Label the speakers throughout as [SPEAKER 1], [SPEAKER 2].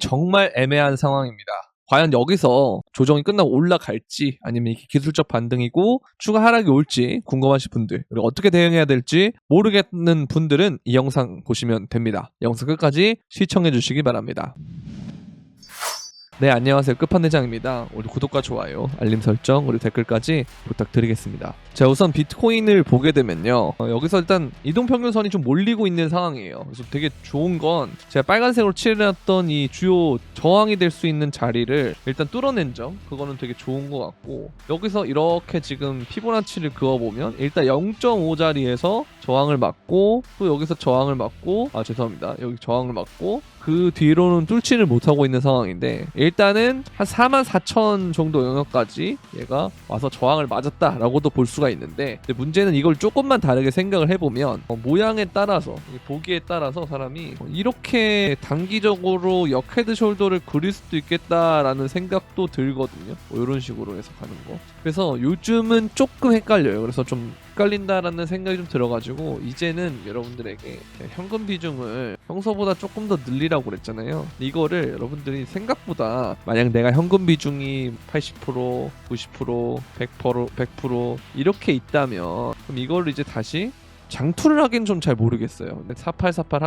[SPEAKER 1] 정말 애매한 상황입니다. 과연 여기서 조정이 끝나고 올라갈지 아니면 이게 기술적 반등이고 추가 하락이 올지 궁금하신 분들, 그리고 어떻게 대응해야 될지 모르겠는 분들은 이 영상 보시면 됩니다. 영상 끝까지 시청해 주시기 바랍니다. 네, 안녕하세요. 끝판내장입니다. 우리 구독과 좋아요, 알림 설정, 그리고 댓글까지 부탁드리겠습니다. 자, 우선 비트코인을 보게 되면요, 여기서 일단 이동평균선이 좀 몰리고 있는 상황이에요. 그래서 되게 좋은 건 제가 빨간색으로 칠해놨던 이 주요 저항이 될 수 있는 자리를 일단 뚫어낸 점, 그거는 되게 좋은 것 같고, 여기서 이렇게 지금 피보나치를 그어보면 일단 0.5 자리에서 저항을 맞고, 또 여기서 저항을 맞고, 죄송합니다, 여기 저항을 맞고, 그 뒤로는 뚫지를 못하고 있는 상황인데, 일단은 한 44,000 정도 영역까지 얘가 와서 저항을 맞았다라고도 볼 수가 있는데, 근데 문제는 이걸 조금만 다르게 생각을 해보면 모양에 따라서, 보기에 따라서 사람이 이렇게 단기적으로 역헤드 숄더를 그릴 수도 있겠다라는 생각도 들거든요. 이런 식으로 해서 가는 거. 그래서 요즘은 조금 헷갈려요. 그래서 좀 헷갈린다라는 생각이 좀 들어가지고 이제는 여러분들에게 현금 비중을 평소보다 조금 더 늘리라고 그랬잖아요. 이거를 여러분들이 생각보다, 만약 내가 현금 비중이 80%, 90%, 100% 이렇게 있다면, 그럼 이거를 이제 다시 장투를 하긴 좀 잘 모르겠어요. 근데 4848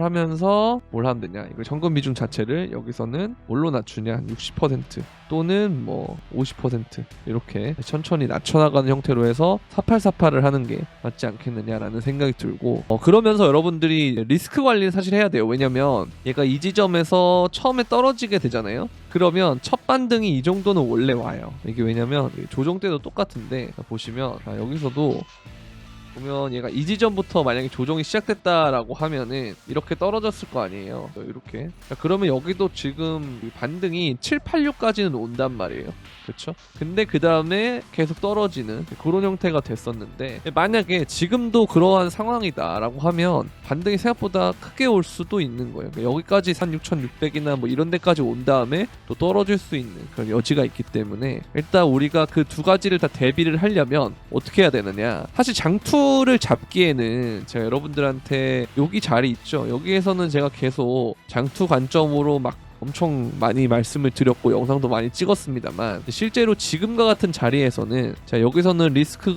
[SPEAKER 1] 하면서 뭘 하면 되냐, 이거 현금 비중 자체를 여기서는 뭘로 낮추냐, 60% 또는 뭐 50% 이렇게 천천히 낮춰나가는 형태로 해서 4848을 하는 게 맞지 않겠느냐라는 생각이 들고, 그러면서 여러분들이 리스크 관리를 사실 해야 돼요. 왜냐면 얘가 이 지점에서 처음에 떨어지게 되잖아요. 그러면 첫 반등이 이 정도는 원래 와요. 이게 왜냐면 조정 때도 똑같은데, 보시면 여기서도 보면 얘가 이 지점부터 만약에 조정이 시작됐다라고 하면은 이렇게 떨어졌을 거 아니에요. 이렇게. 그러면 여기도 지금 반등이 786까지는 온단 말이에요. 그렇죠? 근데 그 다음에 계속 떨어지는 그런 형태가 됐었는데, 만약에 지금도 그러한 상황이다라고 하면 반등이 생각보다 크게 올 수도 있는 거예요. 여기까지 16,600이나 뭐 이런 데까지 온 다음에 또 떨어질 수 있는 그런 여지가 있기 때문에, 일단 우리가 그 두 가지를 다 대비를 하려면 어떻게 해야 되느냐, 사실 장투를 잡기에는 제가 여러분들한테 여기 자리 있죠, 여기에서는 제가 계속 장투 관점으로 막 엄청 많이 말씀을 드렸고 영상도 많이 찍었습니다만, 실제로 지금과 같은 자리에서는 제가 여기서는 리스크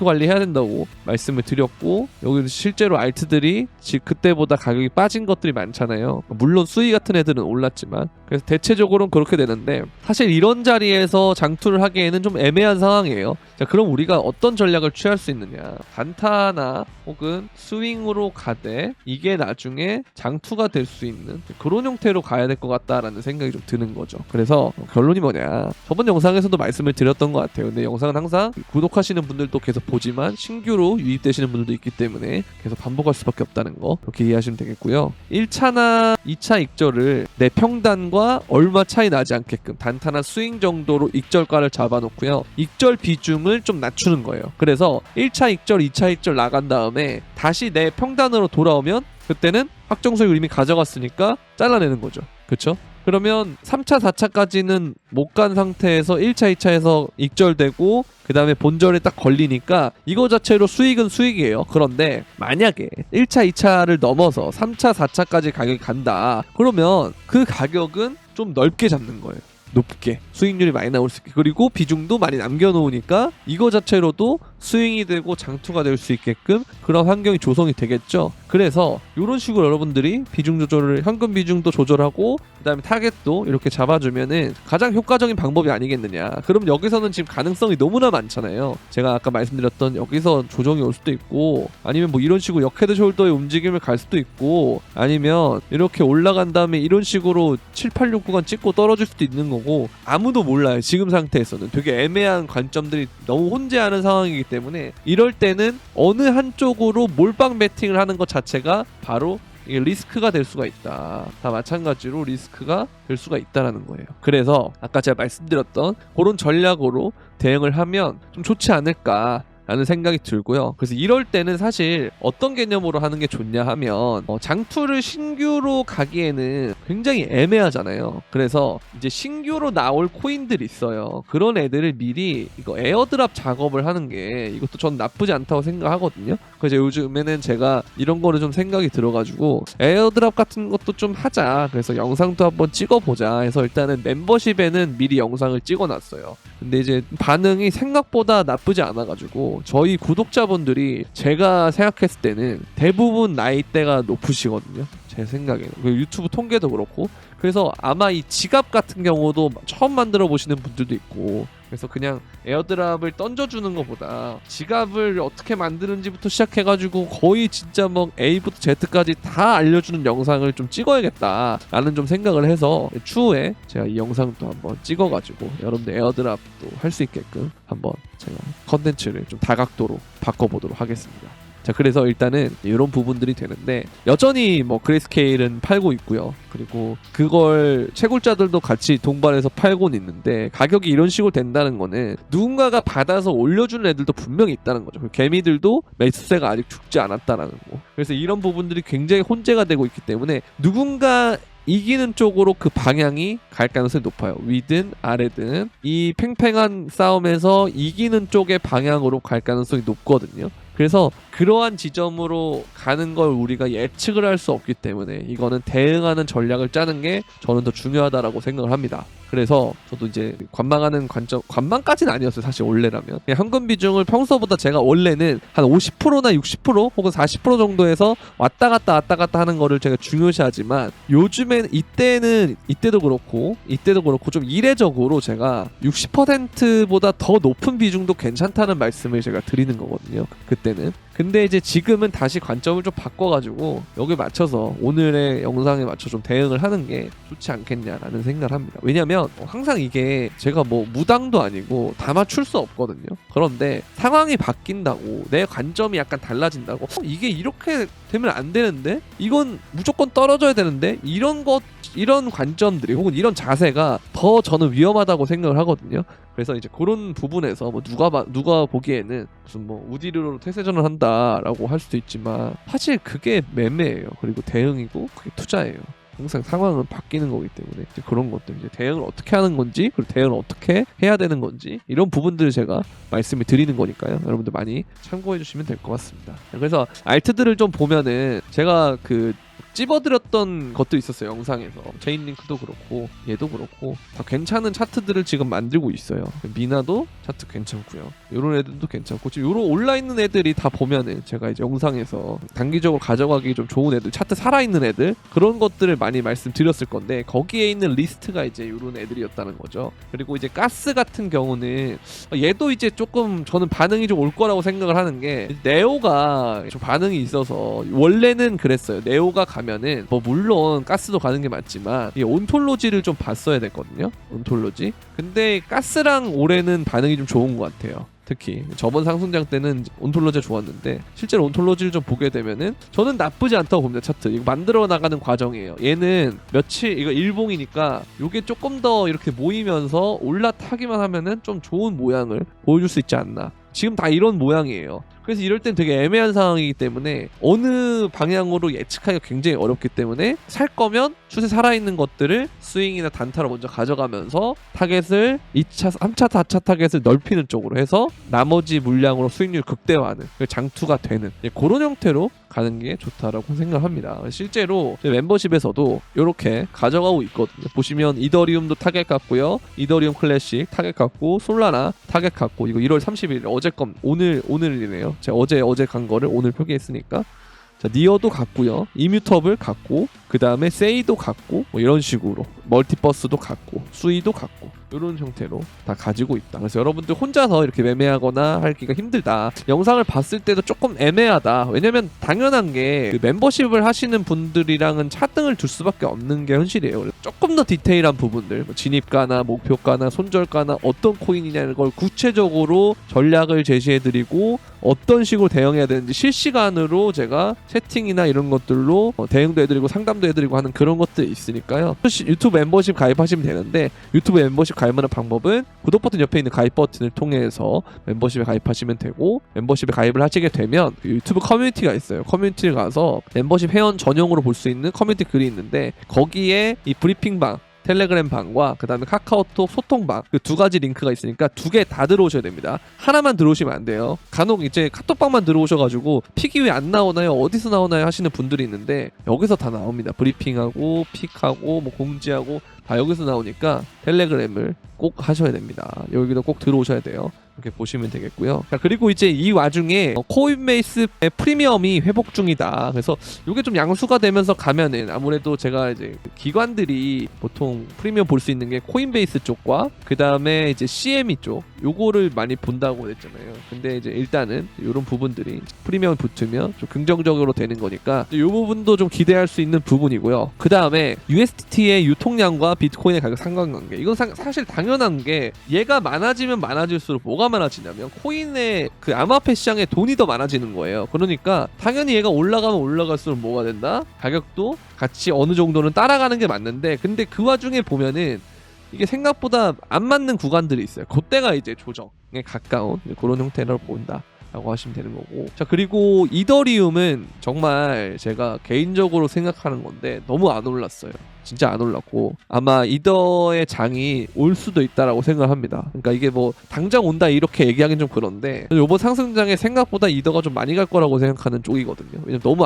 [SPEAKER 1] 관리해야 된다고 말씀을 드렸고, 여기 실제로 알트들이 그때보다 가격이 빠진 것들이 많잖아요. 물론 수익 같은 애들은 올랐지만, 그래서 대체적으로는 그렇게 되는데, 사실 이런 자리에서 장투를 하기에는 좀 애매한 상황이에요. 자, 그럼 우리가 어떤 전략을 취할 수 있느냐, 단타나 혹은 스윙으로 가되 이게 나중에 장투가 될 수 있는 그런 형태로 가야 될 것 같다라는 생각이 좀 드는 거죠. 그래서 결론이 뭐냐, 저번 영상에서도 말씀을 드렸던 것 같아요. 근데 영상은 항상 구독하시는 분들도 계속 보지만 신규로 유입되시는 분들도 있기 때문에 계속 반복할 수밖에 없다는 거, 그렇게 이해하시면 되겠고요. 1차나 2차 익절을 내 평단과 얼마 차이 나지 않게끔 단타나 스윙 정도로 익절가를 잡아놓고요, 익절 비중을 좀 낮추는 거예요. 그래서 1차 익절, 2차 익절 나간 다음에 다시 내 평단으로 돌아오면 그때는 확정 수익을 이미 가져갔으니까 잘라내는 거죠. 그쵸? 그러면 3차, 4차까지는 못 간 상태에서 1차, 2차에서 익절되고 그 다음에 본절에 딱 걸리니까 이거 자체로 수익은 수익이에요. 그런데 만약에 1차, 2차를 넘어서 3차, 4차까지 가격이 간다, 그러면 그 가격은 좀 넓게 잡는 거예요. 높게 수익률이 많이 나올 수 있게, 그리고 비중도 많이 남겨놓으니까 이거 자체로도 스윙이 되고 장투가 될 수 있게끔 그런 환경이 조성이 되겠죠. 그래서 이런 식으로 여러분들이 비중 조절을, 현금 비중도 조절하고 그 다음에 타겟도 이렇게 잡아주면은 가장 효과적인 방법이 아니겠느냐. 그럼 여기서는 지금 가능성이 너무나 많잖아요. 제가 아까 말씀드렸던 여기서 조정이 올 수도 있고, 아니면 뭐 이런 식으로 역헤드 숄더의 움직임을 갈 수도 있고, 아니면 이렇게 올라간 다음에 이런 식으로 786 구간 찍고 떨어질 수도 있는 거고, 아무도 몰라요. 지금 상태에서는 되게 애매한 관점들이 너무 혼재하는 상황이기 때문에, 이럴 때는 어느 한쪽으로 몰빵 배팅을 하는 것 자체가 바로 이게 리스크가 될 수가 있다. 다 마찬가지로 리스크가 될 수가 있다라는 거예요. 그래서 아까 제가 말씀드렸던 그런 전략으로 대응을 하면 좀 좋지 않을까 라는 생각이 들고요. 그래서 이럴 때는 사실 어떤 개념으로 하는 게 좋냐 하면 장투를 신규로 가기에는 굉장히 애매하잖아요. 그래서 이제 신규로 나올 코인들이 있어요. 그런 애들을 미리 이거 에어드랍 작업을 하는 게 이것도 전 나쁘지 않다고 생각하거든요. 그래서 요즘에는 제가 이런 거를 좀 생각이 들어가지고 에어드랍 같은 것도 좀 하자. 그래서 영상도 한번 찍어보자 해서 일단은 멤버십에는 미리 영상을 찍어놨어요. 근데 이제 반응이 생각보다 나쁘지 않아가지고 저희 구독자분들이 제가 생각했을 때는 대부분 나이대가 높으시거든요. 제 생각에는. 유튜브 통계도 그렇고. 그래서 아마 이 지갑 같은 경우도 처음 만들어 보시는 분들도 있고, 그래서 그냥 에어드랍을 던져주는 것보다 지갑을 어떻게 만드는지부터 시작해가지고 거의 진짜 뭐 A부터 Z까지 다 알려주는 영상을 좀 찍어야겠다라는 좀 생각을 해서 추후에 제가 이 영상도 한번 찍어가지고 여러분들 에어드랍도 할 수 있게끔 한번 제가 컨텐츠를 좀 다각도로 바꿔보도록 하겠습니다. 자, 그래서 일단은 이런 부분들이 되는데 여전히 뭐 그레이스케일은 팔고 있고요. 그리고 그걸 채굴자들도 같이 동반해서 팔고는 있는데 가격이 이런 식으로 된다는 거는 누군가가 받아서 올려주는 애들도 분명히 있다는 거죠. 개미들도 매수세가 아직 죽지 않았다라는 거. 그래서 이런 부분들이 굉장히 혼재가 되고 있기 때문에 누군가 이기는 쪽으로 그 방향이 갈 가능성이 높아요. 위든 아래든 이 팽팽한 싸움에서 이기는 쪽의 방향으로 갈 가능성이 높거든요. 그래서 그러한 지점으로 가는 걸 우리가 예측을 할 수 없기 때문에 이거는 대응하는 전략을 짜는 게 저는 더 중요하다라고 생각을 합니다. 그래서 저도 이제 관망하는 관점, 관망까지는 아니었어요. 사실 원래라면 그냥 현금 비중을 평소보다 제가 원래는 한 50%나 60% 혹은 40% 정도에서 왔다 갔다 하는 거를 제가 중요시하지만 요즘엔 이때도 그렇고 좀 이례적으로 제가 60%보다 더 높은 비중도 괜찮다는 말씀을 제가 드리는 거거든요. 그때는. 근데 이제 지금은 다시 관점을 좀 바꿔가지고 여기 맞춰서 오늘의 영상에 맞춰 좀 대응을 하는 게 좋지 않겠냐라는 생각을 합니다. 왜냐면 항상 이게 제가 뭐 무당도 아니고 다 맞출 수 없거든요. 그런데 상황이 바뀐다고 내 관점이 약간 달라진다고 이게 이렇게 되면 안 되는데 이건 무조건 떨어져야 되는데 이런 관점들이 혹은 이런 자세가 더 저는 위험하다고 생각을 하거든요. 그래서 이제 그런 부분에서 뭐 누가 보기에는 무슨 뭐 우디르로 태세전을 한다라고 할 수도 있지만 사실 그게 매매예요. 그리고 대응이고 그게 투자예요. 항상 상황은 바뀌는 거기 때문에 이제 그런 것들 이제 대응을 어떻게 하는 건지 그리고 대응을 어떻게 해야 되는 건지 이런 부분들을 제가 말씀을 드리는 거니까요. 여러분들 많이 참고해 주시면 될 것 같습니다. 그래서 알트들을 좀 보면은 제가 찝어드렸던 것도 있었어요. 영상에서 체인링크도 그렇고 얘도 그렇고 다 괜찮은 차트들을 지금 만들고 있어요. 미나도 차트 괜찮고요. 요런 애들도 괜찮고 지금 요런 올라있는 애들이 다 보면은 제가 이제 영상에서 단기적으로 가져가기 좀 좋은 애들, 차트 살아있는 애들 그런 것들을 많이 말씀드렸을 건데 거기에 있는 리스트가 이제 요런 애들이었다는 거죠. 그리고 이제 가스 같은 경우는 얘도 이제 조금 저는 반응이 좀 올 거라고 생각을 하는 게 네오가 좀 반응이 있어서 원래는 그랬어요. 네오가 가면은 뭐 물론 가스도 가는 게 맞지만 이 온톨로지를 좀 봤어야 됐거든요. 온톨로지. 근데 가스랑 올해는 반응이 좀 좋은 것 같아요. 특히 저번 상승장 때는 온톨로지가 좋았는데 실제로 온톨로지를 좀 보게 되면은 저는 나쁘지 않다고 봅니다. 차트 이거 만들어 나가는 과정이에요. 얘는 며칠 이거 일봉이니까 요게 조금 더 이렇게 모이면서 올라타기만 하면은 좀 좋은 모양을 보여줄 수 있지 않나. 지금 다 이런 모양이에요. 그래서 이럴 땐 되게 애매한 상황이기 때문에 어느 방향으로 예측하기가 굉장히 어렵기 때문에 살 거면 추세 살아있는 것들을 스윙이나 단타로 먼저 가져가면서 타겟을 2차, 3차, 4차 타겟을 넓히는 쪽으로 해서 나머지 물량으로 수익률 극대화하는 장투가 되는 그런 형태로 가는 게 좋다라고 생각합니다. 실제로 멤버십에서도 이렇게 가져가고 있거든요. 보시면 이더리움도 타겟 같고요. 이더리움 클래식 타겟 같고 솔라나 타겟 같고 이거 1월 30일 어제 건 오늘이네요. 제가 어제 간 거를 오늘 표기했으니까 자 니어도 같고요. 이뮤터블 같고 그 다음에 세이도 같고 뭐 이런 식으로 멀티버스도 같고 수이도 같고 이런 형태로 다 가지고 있다. 그래서 여러분들 혼자서 이렇게 매매하거나 하기가 힘들다. 영상을 봤을 때도 조금 애매하다. 왜냐면 당연한 게그 멤버십을 하시는 분들이랑은 차등을 둘 수밖에 없는 게 현실이에요. 조금 더 디테일한 부분들 뭐 진입가나 목표가나 손절가나 어떤 코인이냐는 걸 구체적으로 전략을 제시해드리고 어떤 식으로 대응해야 되는지 실시간으로 제가 채팅이나 이런 것들로 대응도 해드리고 상담도 해드리고 하는 그런 것들이 있으니까요. 유튜브 멤버십 가입하시면 되는데 유튜브 멤버십 가입하는 방법은 구독 버튼 옆에 있는 가입 버튼을 통해서 멤버십에 가입하시면 되고, 멤버십에 가입을 하시게 되면 유튜브 커뮤니티가 있어요. 커뮤니티를 가서 멤버십 회원 전용으로 볼 수 있는 커뮤니티 글이 있는데 거기에 이 브리핑방 텔레그램 방과 그 다음에 카카오톡 소통방 그 두 가지 링크가 있으니까 두 개 다 들어오셔야 됩니다. 하나만 들어오시면 안 돼요. 간혹 이제 카톡방만 들어오셔가지고 픽이 왜 안 나오나요? 어디서 나오나요? 하시는 분들이 있는데 여기서 다 나옵니다. 브리핑하고 픽하고 뭐 공지하고 다 여기서 나오니까 텔레그램을 꼭 하셔야 됩니다. 여기도 꼭 들어오셔야 돼요. 이렇게 보시면 되겠고요. 자, 그리고 이제 이 와중에 코인베이스의 프리미엄이 회복 중이다. 그래서 이게 좀 양수가 되면서 가면은 아무래도 제가 이제 기관들이 보통 프리미엄 볼 수 있는 게 코인베이스 쪽과 그 다음에 이제 CME 쪽 요거를 많이 본다고 했잖아요. 근데 이제 일단은 이런 부분들이 프리미엄 붙으면 좀 긍정적으로 되는 거니까 이 부분도 좀 기대할 수 있는 부분이고요. 그 다음에 USDT의 유통량과 비트코인의 가격 상관관계, 이건 사실 당연한 게 얘가 많아지면 많아질수록 뭐가 많아지냐면 코인의 그 암호화폐 시장에 돈이 더 많아지는 거예요. 그러니까 당연히 얘가 올라가면 올라갈수록 뭐가 된다? 가격도 같이 어느 정도는 따라가는 게 맞는데, 근데 그 와중에 보면은 이게 생각보다 안 맞는 구간들이 있어요. 그때가 이제 조정에 가까운 그런 형태로 본다 라고 하시면 되는 거고. 자, 그리고 이더리움은 정말 제가 개인적으로 생각하는 건데 너무 안 올랐어요. 진짜 안 올랐고 아마 이더의 장이 올 수도 있다라고 생각합니다. 그러니까 이게 뭐 당장 온다 이렇게 얘기하긴 좀 그런데 요번 상승장에 생각보다 이더가 좀 많이 갈 거라고 생각하는 쪽이거든요. 왜냐면 너무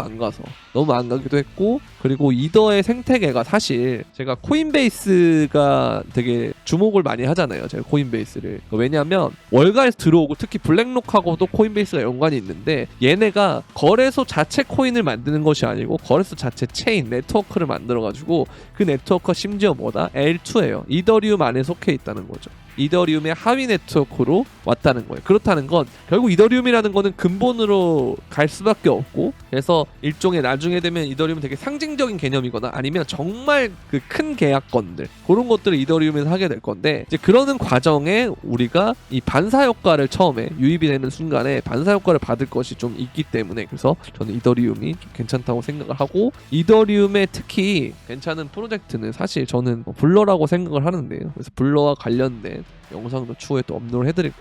[SPEAKER 1] 안 가기도 했고, 그리고 이더의 생태계가 사실 제가 코인베이스가 되게 주목을 많이 하잖아요. 제가 코인베이스를. 왜냐면 월가에서 들어오고 특히 블랙록하고도 코인베이스가 연관이 있는데 얘네가 거래소 자체 코인을 만드는 것이 아니고 거래소 자체 체인 네트워크를 만들어가지고 그 네트워크가 심지어 뭐다? L2예요. 이더리움 안에 속해 있다는 거죠. 이더리움의 하위 네트워크로 왔다는 거예요. 그렇다는 건 결국 이더리움이라는 거는 근본으로 갈 수밖에 없고, 그래서 일종의 나중에 되면 이더리움은 되게 상징적인 개념이거나 아니면 정말 그 큰 계약건들 그런 것들을 이더리움에서 하게 될 건데, 이제 그러는 과정에 우리가 이 반사 효과를 처음에 유입이 되는 순간에 반사 효과를 받을 것이 좀 있기 때문에, 그래서 저는 이더리움이 좀 괜찮다고 생각을 하고, 이더리움의 특히 괜찮은 프로젝트는 사실 저는 블러라고 생각을 하는데요. 그래서 블러와 관련된 영상도 추후에 또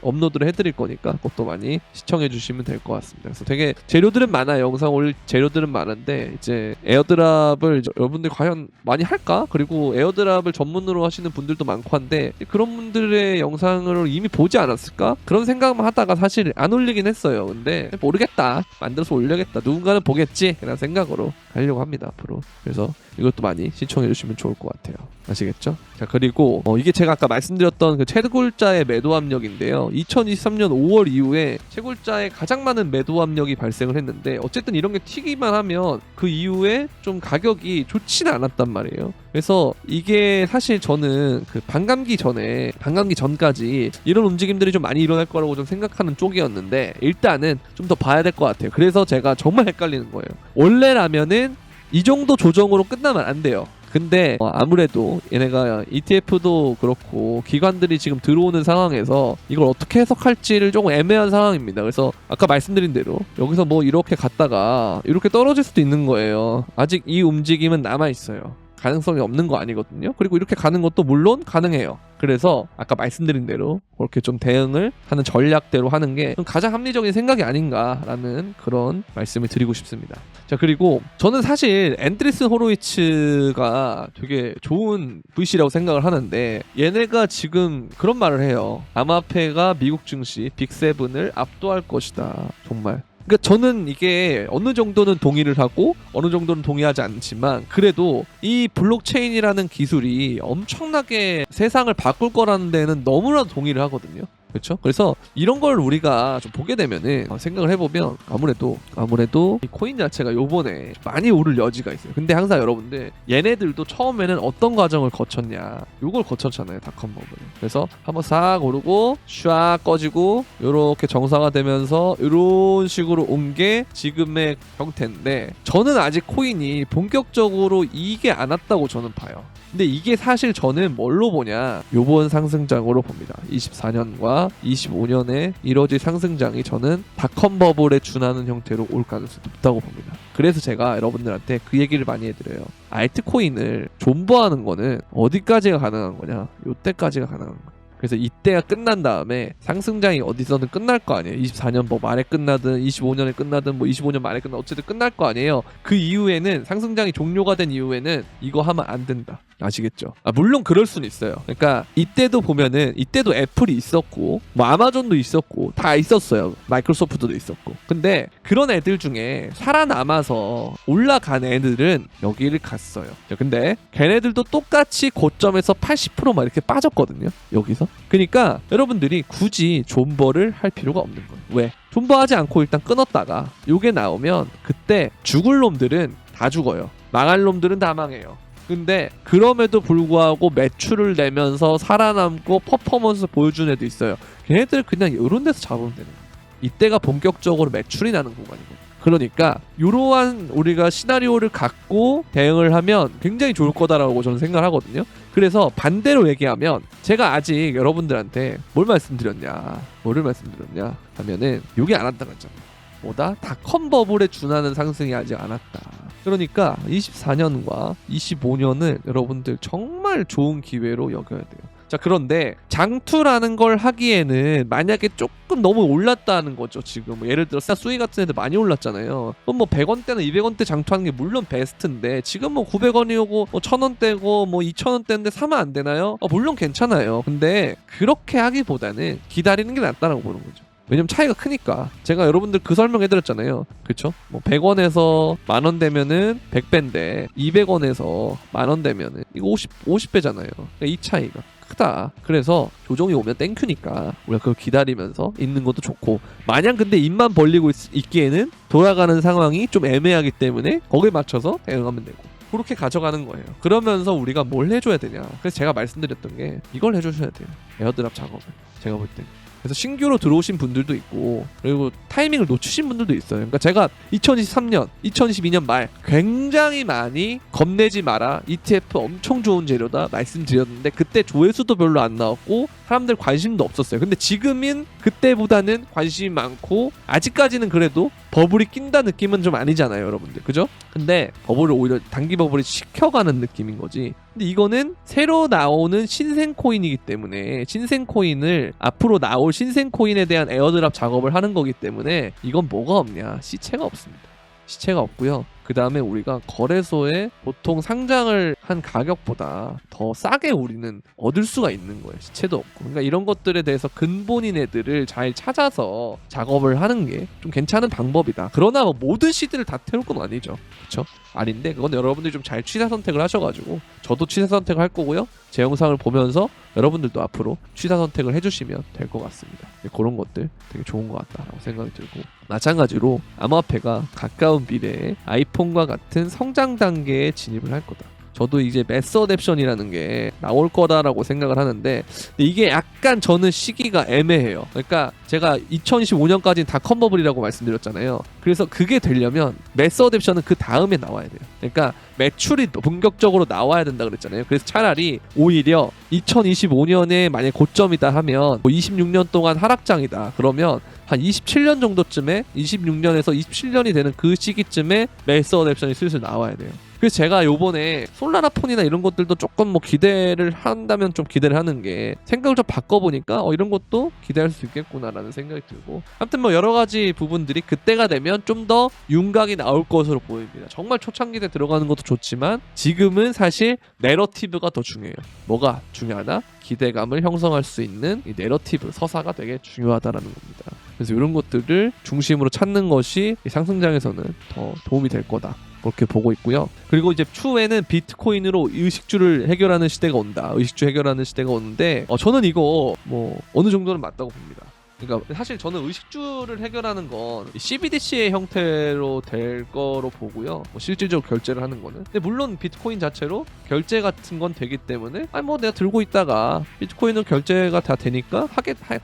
[SPEAKER 1] 업로드를 해드릴 거니까 그것도 많이 시청해 주시면 될 것 같습니다. 그래서 되게 재료들은 많아요. 영상 올릴 재료들은 많은데 이제 에어드랍을 여러분들이 과연 많이 할까? 그리고 에어드랍을 전문으로 하시는 분들도 많고 한데 그런 분들의 영상을 이미 보지 않았을까? 그런 생각만 하다가 사실 안 올리긴 했어요. 근데 모르겠다. 만들어서 올려야겠다. 누군가는 보겠지. 라는 생각으로 가려고 합니다. 앞으로. 그래서 이것도 많이 시청해 주시면 좋을 것 같아요. 아시겠죠? 자, 그리고 이게 제가 아까 말씀드렸던 그 채굴자의 매도 압력인데요. 2023년 5월 이후에 채굴자의 가장 많은 매도 압력이 발생을 했는데, 어쨌든 이런 게 튀기만 하면 그 이후에 좀 가격이 좋지는 않았단 말이에요. 그래서 이게 사실 저는 그 반감기 전까지 이런 움직임들이 좀 많이 일어날 거라고 좀 생각하는 쪽이었는데, 일단은 좀 더 봐야 될 것 같아요. 그래서 제가 정말 헷갈리는 거예요. 원래라면은 이 정도 조정으로 끝나면 안 돼요. 근데 아무래도 얘네가 ETF도 그렇고 기관들이 지금 들어오는 상황에서 이걸 어떻게 해석할지를 조금 애매한 상황입니다. 그래서 아까 말씀드린 대로 여기서 뭐 이렇게 갔다가 이렇게 떨어질 수도 있는 거예요. 아직 이 움직임은 남아있어요. 가능성이 없는 거 아니거든요. 그리고 이렇게 가는 것도 물론 가능해요. 그래서 아까 말씀드린 대로 그렇게 좀 대응을 하는 전략대로 하는 게 좀 가장 합리적인 생각이 아닌가라는 그런 말씀을 드리고 싶습니다. 자, 그리고 저는 사실 앤드레슨 호로위츠가 되게 좋은 VC라고 생각을 하는데, 얘네가 지금 그런 말을 해요. 암호화폐가 미국 증시 빅7을 압도할 것이다. 정말. 그러니까 저는 이게 어느 정도는 동의를 하고 어느 정도는 동의하지 않지만, 그래도 이 블록체인이라는 기술이 엄청나게 세상을 바꿀 거라는 데는 너무나도 동의를 하거든요. 그렇죠? 그래서 이런 걸 우리가 좀 보게 되면은 생각을 해보면 아무래도 이 코인 자체가 요번에 많이 오를 여지가 있어요. 근데 항상 여러분들 얘네들도 처음에는 어떤 과정을 거쳤냐, 요걸 거쳤잖아요. 닷컴버블. 그래서 한번 싹 오르고 샥 꺼지고 요렇게 정상화 되면서 요런 식으로 온 게 지금의 형태인데, 저는 아직 코인이 본격적으로 이익에 안 왔다고 저는 봐요. 근데 이게 사실 저는 뭘로 보냐, 요번 상승장으로 봅니다. 24년과 아마 25년에 이뤄질 상승장이 저는 닷컴 버블에 준하는 형태로 올 가능성이 높다고 봅니다. 그래서 제가 여러분들한테 그 얘기를 많이 해드려요. 알트코인을 존버하는 거는 어디까지가 가능한 거냐? 요때까지가 가능한 거야. 그래서 이때가 끝난 다음에 상승장이 어디서든 끝날 거 아니에요. 24년 뭐 말에 끝나든 25년에 끝나든 뭐 25년 말에 끝나든 어쨌든 끝날 거 아니에요. 그 이후에는 상승장이 종료가 된 이후에는 이거 하면 안 된다. 아시겠죠? 물론 그럴 수는 있어요. 그러니까 이때도 보면은 이때도 애플이 있었고 뭐 아마존도 있었고 다 있었어요. 마이크로소프트도 있었고. 근데 그런 애들 중에 살아남아서 올라간 애들은 여기를 갔어요. 근데 걔네들도 똑같이 고점에서 80%막 이렇게 빠졌거든요. 여기서. 그러니까 여러분들이 굳이 존버를 할 필요가 없는 거예요. 왜? 존버하지 않고 일단 끊었다가 요게 나오면 그때 죽을 놈들은 다 죽어요. 망할 놈들은 다 망해요. 근데 그럼에도 불구하고 매출을 내면서 살아남고 퍼포먼스 보여주는 애도 있어요. 걔네들 그냥 이런 데서 잡으면 되는 거예요. 이때가 본격적으로 매출이 나는 구간이거든요. 그러니까 이러한 우리가 시나리오를 갖고 대응을 하면 굉장히 좋을 거다라고 저는 생각을 하거든요. 그래서 반대로 얘기하면 제가 아직 여러분들한테 뭐를 말씀드렸냐 하면은 이게 안 왔다 그랬잖아요. 뭐다? 닷컴 버블에 준하는 상승이 아직 안 왔다. 그러니까 24년과 25년을 여러분들 정말 좋은 기회로 여겨야 돼요. 자, 그런데 장투라는 걸 하기에는 만약에 조금 너무 올랐다는 거죠. 지금 예를 들어 수익 같은 애들 많이 올랐잖아요. 그럼 뭐 100원대나 200원대 장투하는 게 물론 베스트인데 지금 뭐 900원이고 뭐 1000원대고 뭐 2000원대인데 사면 안 되나요? 물론 괜찮아요. 근데 그렇게 하기보다는 기다리는 게 낫다라고 보는 거죠. 왜냐면 차이가 크니까. 제가 여러분들 그 설명해드렸잖아요. 그쵸? 뭐 100원에서 만원 되면은 100배인데 200원에서 만원 되면은 이거 50배잖아요. 그러니까 이 차이가 크다. 그래서 조정이 오면 땡큐니까 우리가 그걸 기다리면서 있는 것도 좋고, 마냥 근데 입만 벌리고 있기에는 돌아가는 상황이 좀 애매하기 때문에 거기에 맞춰서 대응하면 되고, 그렇게 가져가는 거예요. 그러면서 우리가 뭘 해줘야 되냐. 그래서 제가 말씀드렸던 게 이걸 해주셔야 돼요. 에어드랍 작업을. 제가 볼 때. 그래서 신규로 들어오신 분들도 있고, 그리고 타이밍을 놓치신 분들도 있어요. 그러니까 제가 2023년, 2022년 말 굉장히 많이 겁내지 마라, ETF 엄청 좋은 재료다 말씀드렸는데 그때 조회수도 별로 안 나왔고 사람들 관심도 없었어요. 근데 지금은 그때보다는 관심이 많고, 아직까지는 그래도 버블이 낀다 느낌은 좀 아니잖아요, 여러분들. 그죠? 근데 버블을 오히려 단기 버블이 식혀가는 느낌인 거지. 근데 이거는 새로 나오는 신생 코인이기 때문에, 신생 코인을 앞으로 나올 신생 코인에 대한 에어드랍 작업을 하는 거기 때문에 이건 뭐가 없냐? 시체가 없습니다. 시체가 없고요. 그 다음에 우리가 거래소에 보통 상장을 한 가격보다 더 싸게 우리는 얻을 수가 있는 거예요. 시체도 없고. 그러니까 이런 것들에 대해서 근본인 애들을 잘 찾아서 작업을 하는 게 좀 괜찮은 방법이다. 그러나 뭐 모든 시드를 다 태울 건 아니죠. 그렇죠? 아닌데 그건 여러분들이 좀 잘 취사 선택을 하셔가지고, 저도 취사 선택을 할 거고요. 제 영상을 보면서 여러분들도 앞으로 취사 선택을 해주시면 될 것 같습니다. 그런 것들 되게 좋은 것 같다라고 생각이 들고, 마찬가지로 암호화폐가 가까운 미래에 아이폰과 같은 성장 단계에 진입을 할 거다. 저도 이제 매스 어댑션이라는 게 나올 거다라고 생각을 하는데, 이게 약간 저는 시기가 애매해요. 그러니까 제가 2025년까지는 닷컴 버블이라고 말씀드렸잖아요. 그래서 그게 되려면 매스 어댑션은 그 다음에 나와야 돼요. 그러니까 매출이 본격적으로 나와야 된다 그랬잖아요. 그래서 차라리 오히려 2025년에 만약 고점이다 하면 뭐 26년 동안 하락장이다 그러면 한 27년 정도쯤에, 26년에서 27년이 되는 그 시기쯤에 매스 어댑션이 슬슬 나와야 돼요. 그래서 제가 요번에 솔라나폰이나 이런 것들도 조금 뭐 기대를 한다면 좀 기대를 하는 게, 생각을 좀 바꿔보니까 이런 것도 기대할 수 있겠구나라는 생각이 들고, 아무튼 뭐 여러 가지 부분들이 그때가 되면 좀 더 윤곽이 나올 것으로 보입니다. 정말 초창기 때 들어가는 것도 좋지만 지금은 사실 내러티브가 더 중요해요. 뭐가 중요하다? 기대감을 형성할 수 있는 이 내러티브, 서사가 되게 중요하다라는 겁니다. 그래서 이런 것들을 중심으로 찾는 것이 이 상승장에서는 더 도움이 될 거다, 그렇게 보고 있고요. 그리고 이제 추후에는 비트코인으로 의식주를 해결하는 시대가 온다. 의식주 해결하는 시대가 오는데 저는 이거 뭐 어느 정도는 맞다고 봅니다. 그러니까 사실 저는 의식주를 해결하는 건 CBDC의 형태로 될 거로 보고요. 뭐 실질적으로 결제를 하는 거는. 근데 물론 비트코인 자체로 결제 같은 건 되기 때문에 뭐 내가 들고 있다가 비트코인은 결제가 다 되니까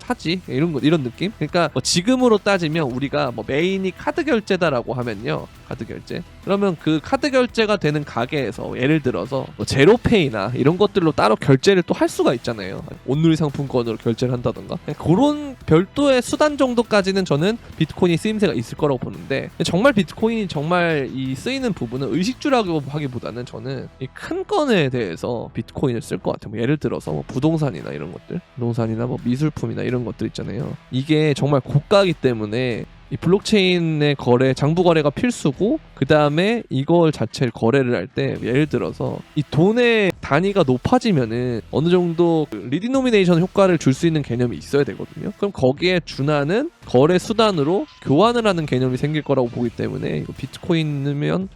[SPEAKER 1] 하지. 이런 느낌? 그러니까 뭐 지금으로 따지면 우리가 뭐 메인이 카드 결제다라고 하면요. 카드 결제. 그러면 그 카드 결제가 되는 가게에서 예를 들어서 뭐 제로페이나 이런 것들로 따로 결제를 또 할 수가 있잖아요. 온누리 상품권으로 결제를 한다던가. 그런 별도의 수단 정도까지는 저는 비트코인이 쓰임새가 있을 거라고 보는데, 정말 비트코인이 정말 이 쓰이는 부분은 의식주라고 하기보다는 저는 이 큰 건에 대해서 비트코인을 쓸 것 같아요. 뭐 예를 들어서 뭐 부동산이나 이런 것들, 부동산이나 뭐 미술품이나 이런 것들 있잖아요. 이게 정말 고가이기 때문에 이 블록체인의 거래, 장부 거래가 필수고, 그 다음에 이걸 자체를 거래를 할 때 예를 들어서 이 돈의 단위가 높아지면은 어느 정도 리디노미네이션 효과를 줄 수 있는 개념이 있어야 되거든요. 그럼 거기에 준하는 거래 수단으로 교환을 하는 개념이 생길 거라고 보기 때문에 이거 비트코인이면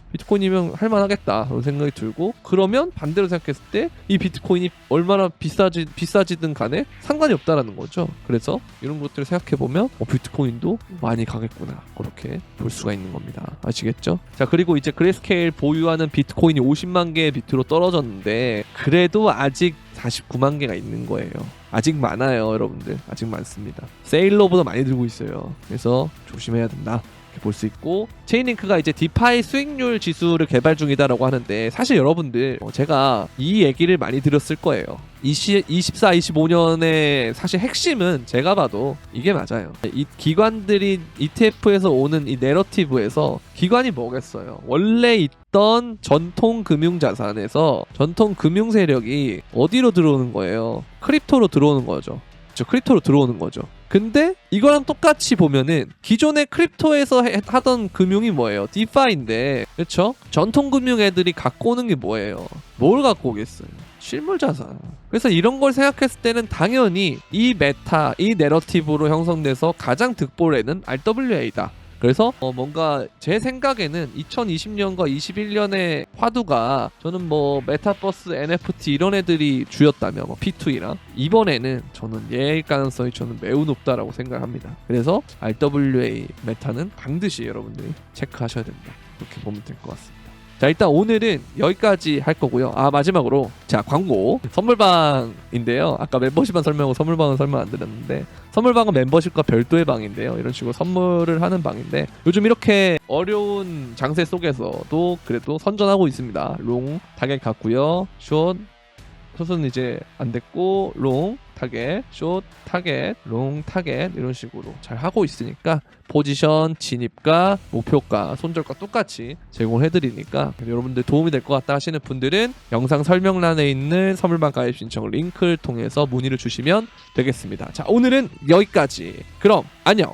[SPEAKER 1] 할만하겠다 그런 생각이 들고, 그러면 반대로 생각했을 때 이 비트코인이 얼마나 비싸지든 간에 상관이 없다라는 거죠. 그래서 이런 것들을 생각해보면 비트코인도 많이 가겠구나, 그렇게 볼 수가 있는 겁니다. 아시겠죠? 자, 그리고 이제 그레이스케일 보유하는 비트코인이 50만 개의 비트로 떨어졌는데 그래도 아직 49만 개가 있는 거예요. 아직 많아요, 여러분들. 아직 많습니다. 세일러보다 많이 들고 있어요. 그래서 조심해야 된다, 이렇게 볼 수 있고, 체인링크가 이제 디파이 수익률 지수를 개발 중이다라고 하는데, 사실 여러분들 제가 이 얘기를 많이 들었을 거예요. 24, 25년의 사실 핵심은 제가 봐도 이게 맞아요. 이 기관들이 ETF에서 오는 이 내러티브에서 기관이 뭐겠어요? 원래 있던 전통 금융 자산에서 전통 금융 세력이 어디로 들어오는 거예요? 크립토로 들어오는 거죠. 크립토로 들어오는 거죠. 근데 이거랑 똑같이 보면은 기존의 크립토에서 하던 금융이 뭐예요? 디파이인데, 그렇죠? 전통 금융 애들이 갖고 오는 게 뭐예요? 뭘 갖고 오겠어요? 실물 자산. 그래서 이런 걸 생각했을 때는 당연히 이 메타, 이 내러티브로 형성돼서 가장 득볼에는 RWA다. 그래서 뭔가 제 생각에는 2020년과 21년의 화두가, 저는 뭐 메타버스, NFT 이런 애들이 주였다면 뭐 P2E랑, 이번에는 저는 얘일 가능성이 저는 매우 높다라고 생각합니다. 그래서 RWA 메타는 반드시 여러분들이 체크하셔야 된다, 그렇게 보면 될 것 같습니다. 자, 일단 오늘은 여기까지 할 거고요. 마지막으로 자, 광고. 선물방인데요. 아까 멤버십만 설명하고 선물방은 설명 안 드렸는데, 선물방은 멤버십과 별도의 방인데요. 이런 식으로 선물을 하는 방인데, 요즘 이렇게 어려운 장세 속에서도 그래도 선전하고 있습니다. 롱 타겟 갔고요. 숏은 이제 안 됐고, 롱 타겟, 숏 타겟, 롱 타겟 이런 식으로 잘 하고 있으니까 포지션, 진입가, 목표가, 손절가 똑같이 제공해드리니까 여러분들 도움이 될 것 같다 하시는 분들은 영상 설명란에 있는 선물방 가입 신청 링크를 통해서 문의를 주시면 되겠습니다. 자, 오늘은 여기까지. 그럼 안녕.